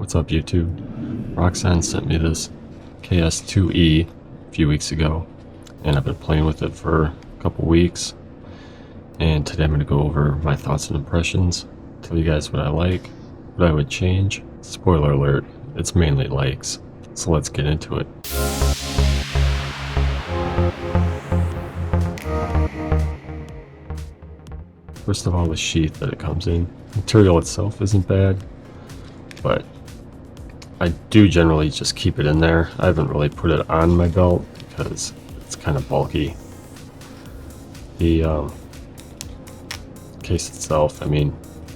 What's up, YouTube? Roxon sent me this KS2E a few weeks ago, and I've been playing with it for a couple weeks. And today I'm going to go over my thoughts and impressions, tell you guys what I like, what I would change. Spoiler alert, it's mainly likes. So let's get into it. First of all, the sheath that it comes in. The material itself isn't bad, but I do generally just keep it in there. I haven't really put it on my belt because it's kind of bulky. The case itself, I mean,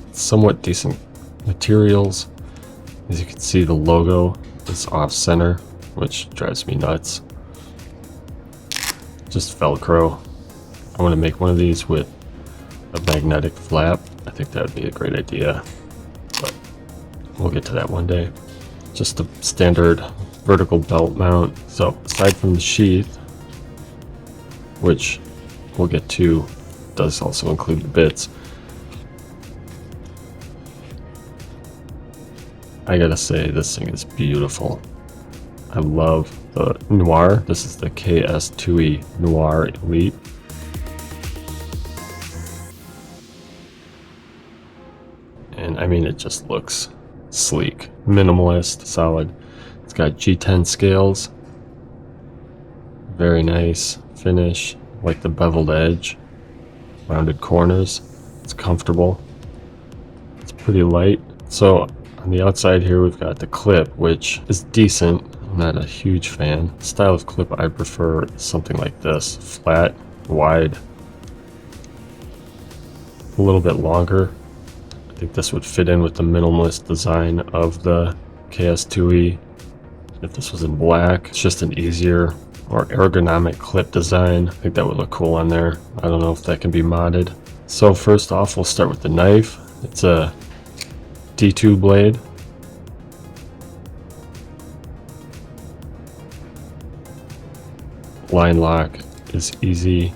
it's somewhat decent materials. As you can see, the logo is off center, which drives me nuts. Just Velcro. I want to make one of these with a magnetic flap. I think that would be a great idea, but we'll get to that one day. Just a standard vertical belt mount. So aside from the sheath, which we'll get to, does also include the bits, I gotta say this thing is beautiful. I love the Noir. This is the KS2E Noir Elite. And I mean, it just looks sleek, minimalist, solid. It's got G10 scales. Very nice finish, like the beveled edge, rounded corners. It's comfortable. It's pretty light. So on the outside here, we've got the clip, which is decent. I'm not a huge fan. The style of clip I prefer is something like this, flat, wide, a little bit longer. I think this would fit in with the minimalist design of the KS2E. If this was in black, it's just an easier, more ergonomic clip design. I think that would look cool on there. I don't know if that can be modded. So first off, we'll start with the knife. It's a D2 blade. Line lock is easy.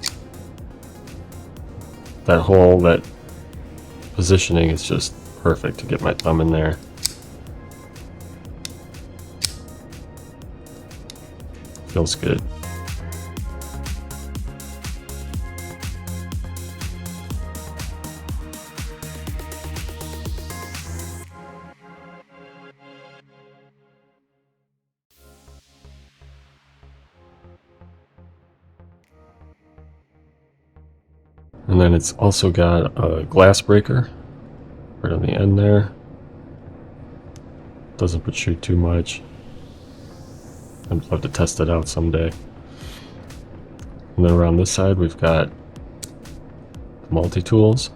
That positioning is just perfect to get my thumb in there. Feels good. And then it's also got a glass breaker right on the end there. Doesn't protrude too much. I'd love to test it out someday. And then around this side, we've got multi-tools,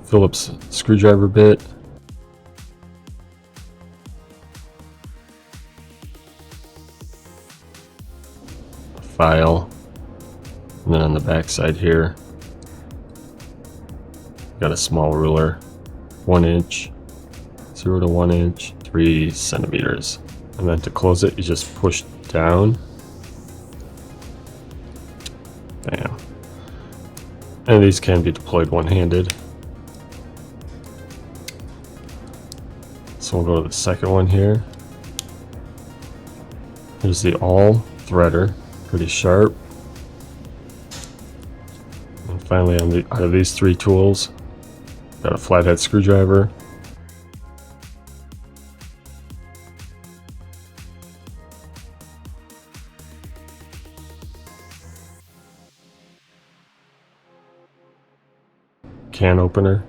Phillips screwdriver bit, a file, and then on the back side here, got a small ruler, 1 inch, 0 to 1 inch, 3 centimeters. And then to close it, you just push down. Bam. And these can be deployed one-handed. So we'll go to the second one here. Here's the all threader, pretty sharp. And finally, out of these 3 tools, got a flathead screwdriver, can opener,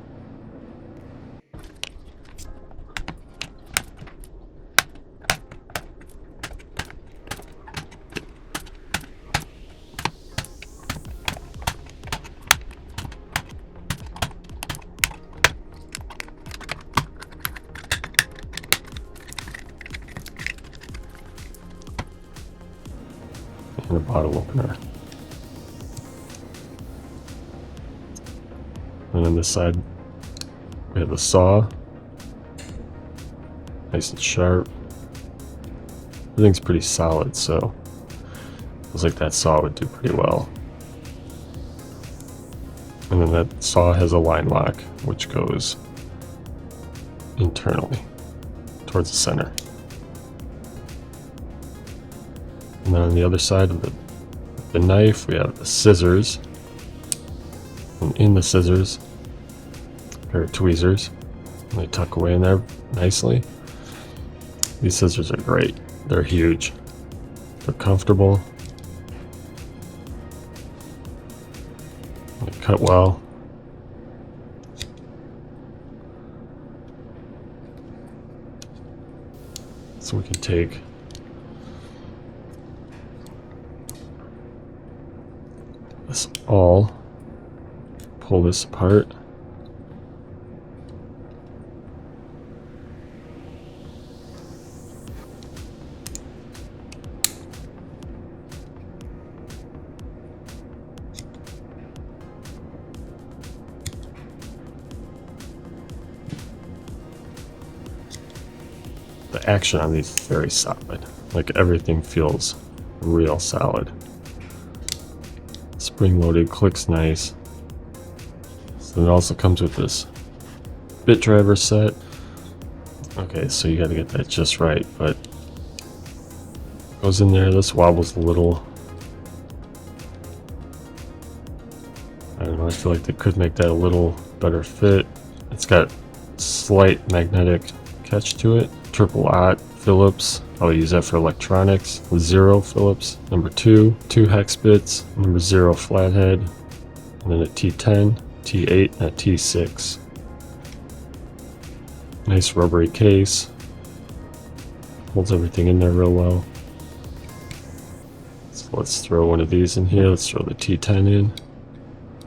and a bottle opener. And on this side, we have the saw, nice and sharp. Everything's pretty solid, so feels like that saw would do pretty well. And then that saw has a line lock, which goes internally to towards the center. And then on the other side of the knife, we have the scissors. And in the scissors, a pair of tweezers. And they tuck away in there nicely. These scissors are great. They're huge. They're comfortable. They cut well. So we can take this all, pull this apart. The action on these is very solid. Like everything feels real solid. Spring-loaded, clicks nice. So it also comes with this bit driver set. Okay, so you got to get that just right, but goes in there. This wobbles a little. I don't know, I feel like they could make that a little better fit. It's got slight magnetic catch to it. Triple aught Phillips. I'll use that for electronics. 0 Phillips. Number 2 hex bits. Number 0 flathead. And then a T10, T8, and a T6. Nice rubbery case. Holds everything in there real well. So let's throw one of these in here. Let's throw the T10 in.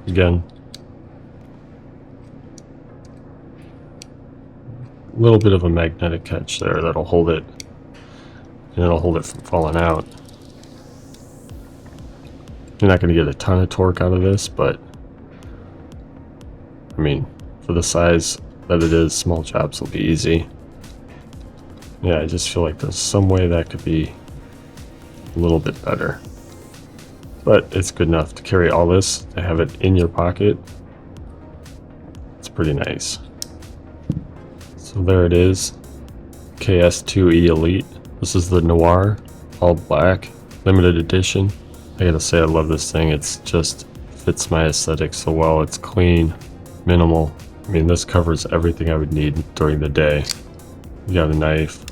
Again, a little bit of a magnetic catch there that'll hold it, and it'll hold it from falling out. You're not going to get a ton of torque out of this, but I mean, for the size that it is, small jobs will be easy. Yeah, I just feel like there's some way that could be a little bit better. But it's good enough to carry all this, to have it in your pocket. It's pretty nice. So there it is, KS2E Elite. This is the Noir, all black, limited edition. I gotta say I love this thing. It's just fits my aesthetic so well. It's clean, minimal. I mean, this covers everything I would need during the day. You got a knife.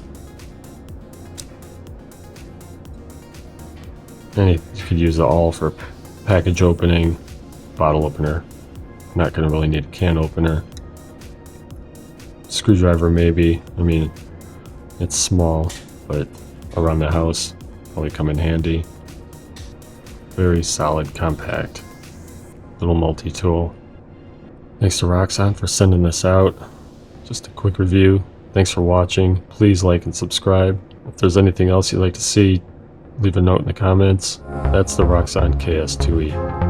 And you could use it all for package opening, bottle opener. Not gonna really need a can opener. Screwdriver maybe. I mean, it's small, but around the house probably come in handy. Very solid, compact little multi-tool. Thanks to Roxon for sending this out. Just a quick review. Thanks for watching. Please like and subscribe. If there's anything else you'd like to see, leave a note in the comments. That's the Roxon KS2E.